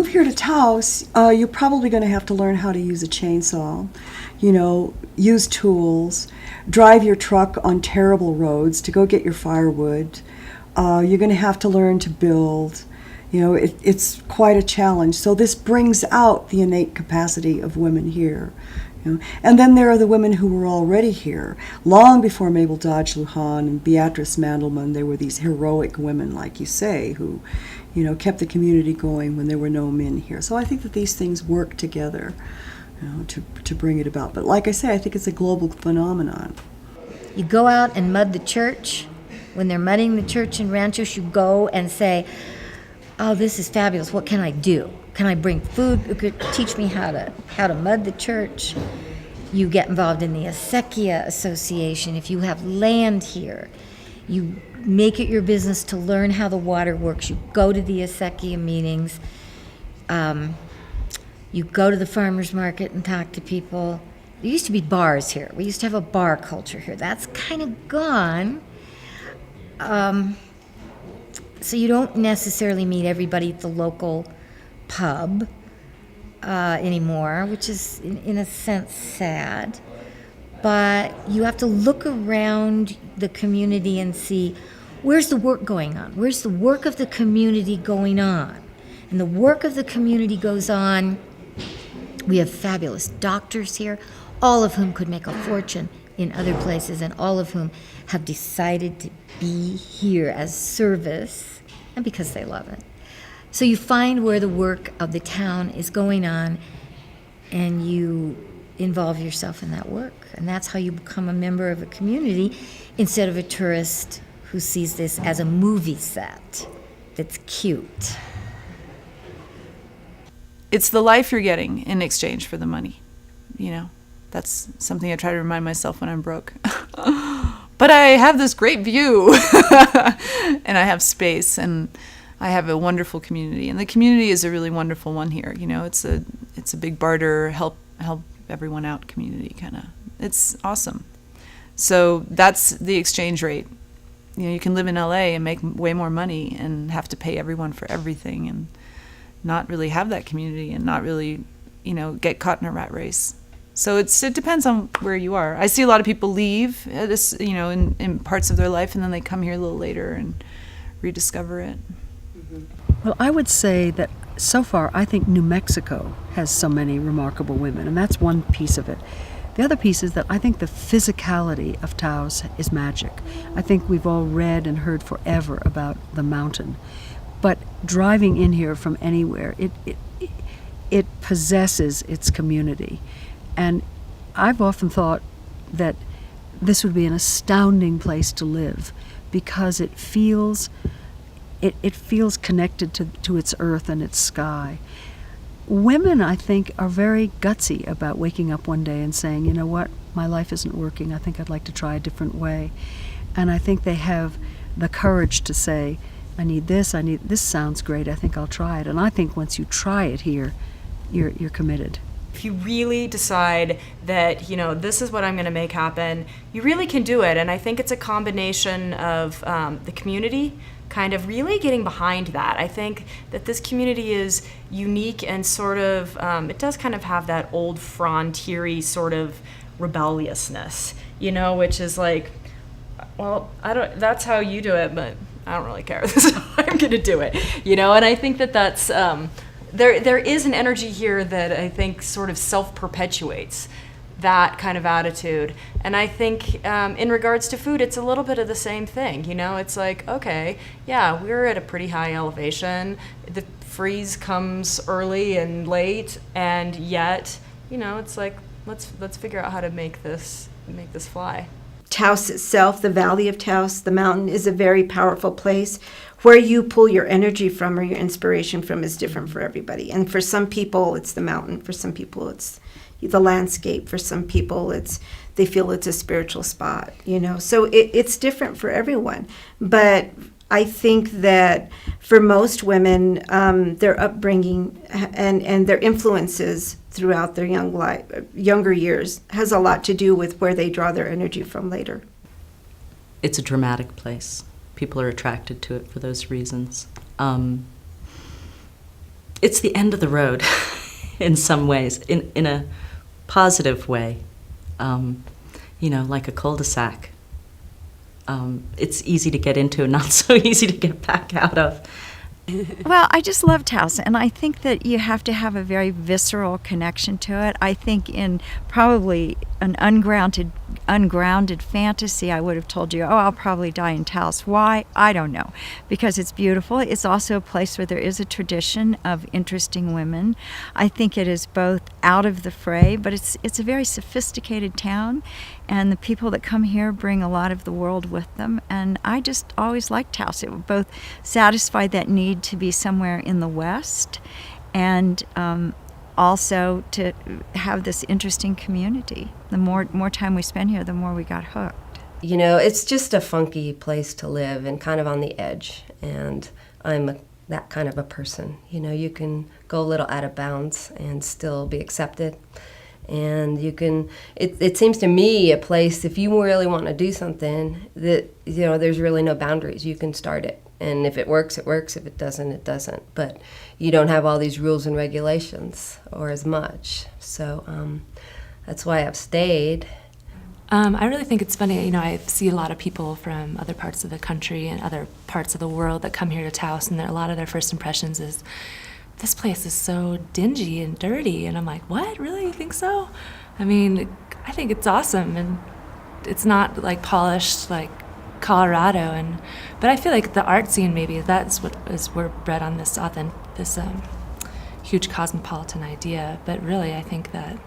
move here to Taos, you're probably going to have to learn how to use a chainsaw, use tools, drive your truck on terrible roads to go get your firewood. You're going to have to learn to build. It's quite a challenge. So this brings out the innate capacity of women here. And then there are the women who were already here. Long before Mabel Dodge Lujan and Beatrice Mandelman, there were these heroic women, like you say, who kept the community going when there were no men here. So I think that these things work together to bring it about. But like I say, I think it's a global phenomenon. You go out and mud the church. When they're mudding the church in Ranchos, you go and say, oh, this is fabulous. What can I do? Can I bring food? You could teach me how to mud the church. You get involved in the Acequia Association. If you have land here, you make it your business to learn how the water works. You go to the Acequia meetings. You go to the farmers market and talk to people. There used to be bars here. We used to have a bar culture here. That's kind of gone. So you don't necessarily meet everybody at the local pub anymore, which is in a sense sad. But you have to look around the community and see, where's the work going on? Where's the work of the community going on? And the work of the community goes on. We have fabulous doctors here, all of whom could make a fortune in other places, and all of whom have decided to be here as service, and because they love it. So you find where the work of the town is going on, and you involve yourself in that work. And that's how you become a member of a community instead of a tourist who sees this as a movie set that's cute. It's the life you're getting in exchange for the money. That's something I try to remind myself when I'm broke. But I have this great view, and I have space, and I have a wonderful community, and the community is a really wonderful one here. It's a big barter, help everyone out community kind of. It's awesome. So that's the exchange rate. You can live in LA and make way more money and have to pay everyone for everything, and not really have that community, and not really, get caught in a rat race. So it depends on where you are. I see a lot of people leave this, in parts of their life, and then they come here a little later and rediscover it. Well, I would say that so far, I think New Mexico has so many remarkable women, and that's one piece of it. The other piece is that I think the physicality of Taos is magic. I think we've all read and heard forever about the mountain, but driving in here from anywhere, it possesses its community. And I've often thought that this would be an astounding place to live because it feels connected to its earth and its sky. Women, I think, are very gutsy about waking up one day and saying, you know what, my life isn't working. I think I'd like to try a different way. And I think they have the courage to say, this sounds great, I think I'll try it. And I think once you try it here, you're committed. If you really decide that, this is what I'm going to make happen, you really can do it. And I think it's a combination of the community kind of really getting behind that. I think that this community is unique and sort of, it does kind of have that old frontier-y sort of rebelliousness, which is like, well, that's how you do it, but I don't really care. This is how I'm going to do it, And I think that that's, there is an energy here that I think sort of self-perpetuates that kind of attitude. And I think in regards to food, it's a little bit of the same thing. It's like, okay, yeah, we're at a pretty high elevation. The freeze comes early and late, and yet, it's like, let's figure out how to make this fly. Taos itself, the Valley of Taos, the mountain, is a very powerful place. Where you pull your energy from or your inspiration from is different for everybody. And for some people, it's the mountain. For some people, it's the landscape. For some people, they feel it's a spiritual spot, So it's different for everyone. But I think that for most women, their upbringing and their influences throughout their younger years has a lot to do with where they draw their energy from later. It's a dramatic place. People are attracted to it for those reasons. It's the end of the road in some ways, in a positive way, like a cul-de-sac. It's easy to get into and not so easy to get back out of. Well, I just love Taos, and I think that you have to have a very visceral connection to it. I think in probably an ungrounded fantasy, I would have told you, oh, I'll probably die in Taos. Why? I don't know. Because it's beautiful. It's also a place where there is a tradition of interesting women. I think it is both out of the fray, but it's a very sophisticated town, and the people that come here bring a lot of the world with them. And I just always liked Taos. It both satisfied that need to be somewhere in the West, and also to have this interesting community. The more time we spend here, the more we got hooked. It's just a funky place to live and kind of on the edge. And I'm that kind of a person. You can go a little out of bounds and still be accepted. And you can, it seems to me a place, if you really want to do something, that, there's really no boundaries. You can start it. And if it works, it works. If it doesn't, it doesn't. But you don't have all these rules and regulations, or as much. So that's why I've stayed. I really think it's funny. I see a lot of people from other parts of the country and other parts of the world that come here to Taos, and a lot of their first impressions is, this place is so dingy and dirty. And I'm like, what? Really? You think so? I think it's awesome, and it's not like polished like Colorado, but I feel like the art scene, maybe that's what is, we're bred on this huge cosmopolitan idea, but really I think that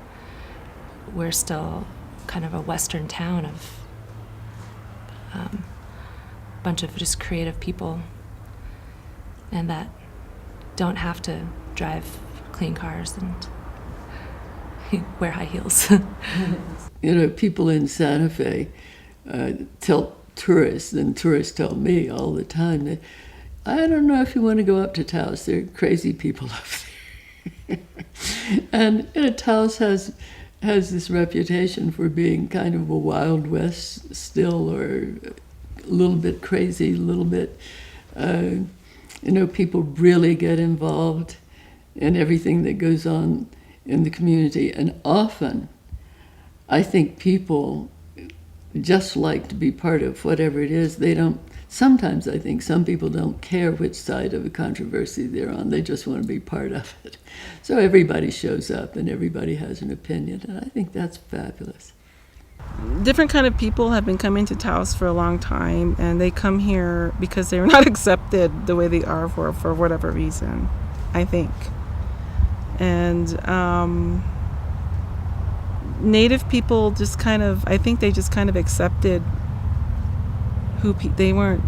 we're still kind of a Western town of a bunch of just creative people, and that don't have to drive clean cars and wear high heels. People in Santa Fe tell tourists, and tourists tell me all the time that, I don't know if you want to go up to Taos. There are crazy people up there. And Taos has this reputation for being kind of a Wild West still, or a little bit crazy, a little bit, people really get involved in everything that goes on in the community. And often, I think people just like to be part of whatever it is. Sometimes I think some people don't care which side of a controversy they're on. They just want to be part of it. So everybody shows up and everybody has an opinion, and I think that's fabulous. Different kind of people have been coming to Taos for a long time, and they come here because they're not accepted the way they are for whatever reason, I think. And Native people just kind of, I think they just kind of accepted they weren't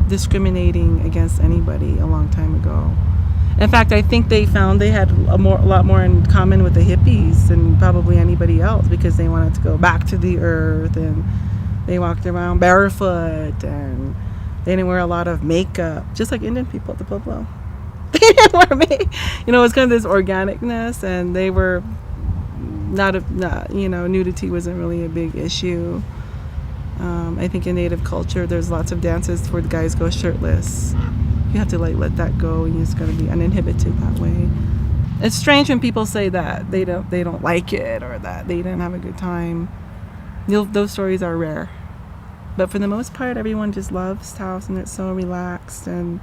discriminating against anybody a long time ago. In fact, I think they found they had a lot more in common with the hippies than probably anybody else, because they wanted to go back to the earth, and they walked around barefoot, and they didn't wear a lot of makeup, just like Indian people at the Pueblo. They didn't wear makeup. It was kind of this organicness, and they were nudity wasn't really a big issue. I think in Native culture, there's lots of dances where the guys go shirtless. You have to let that go, and you just gotta be uninhibited that way. It's strange when people say that they don't like it, or that they didn't have a good time. Those stories are rare, but for the most part, everyone just loves Taos, and it's so relaxed, and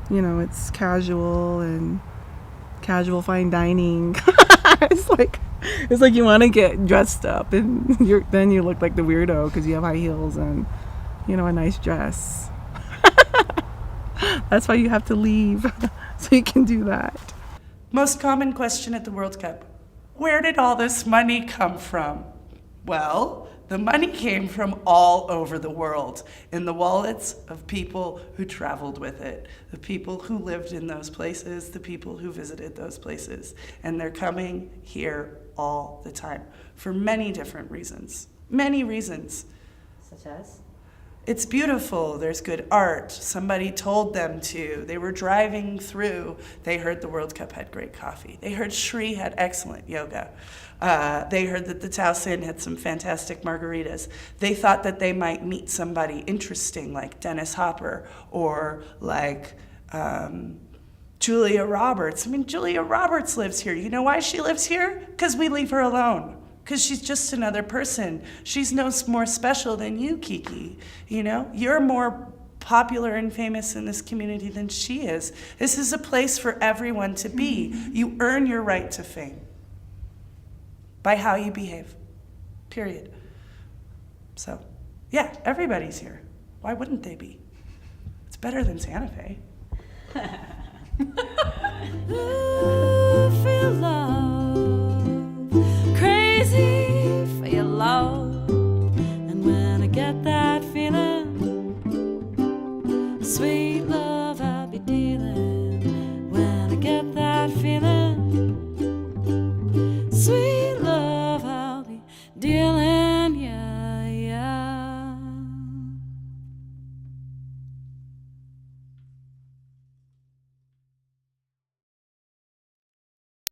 it's casual and casual fine dining. It's like you want to get dressed up, and then you look like the weirdo because you have high heels and a nice dress. That's why you have to leave, so you can do that. Most common question at the World Cup: where did all this money come from? Well, the money came from all over the world, in the wallets of people who traveled with it, the people who lived in those places, the people who visited those places. And they're coming here all the time for many different reasons. Many reasons. Such as? It's beautiful, there's good art, somebody told them to. They were driving through, they heard the World Cup had great coffee. They heard Shri had excellent yoga. They heard that the Taos Inn had some fantastic margaritas. They thought that they might meet somebody interesting like Dennis Hopper, or like Julia Roberts. I mean, Julia Roberts lives here. You know why she lives here? Because we leave her alone. Because she's just another person. She's no more special than you, Kiki. You know, you're more popular and famous in this community than she is. This is a place for everyone to be. You earn your right to fame by how you behave, period. So, yeah, everybody's here. Why wouldn't they be? It's better than Santa Fe. Feel love, crazy for your love, and when I get that feeling, sweet love I'll be dealing. When I get that feeling, sweet love I'll be dealing.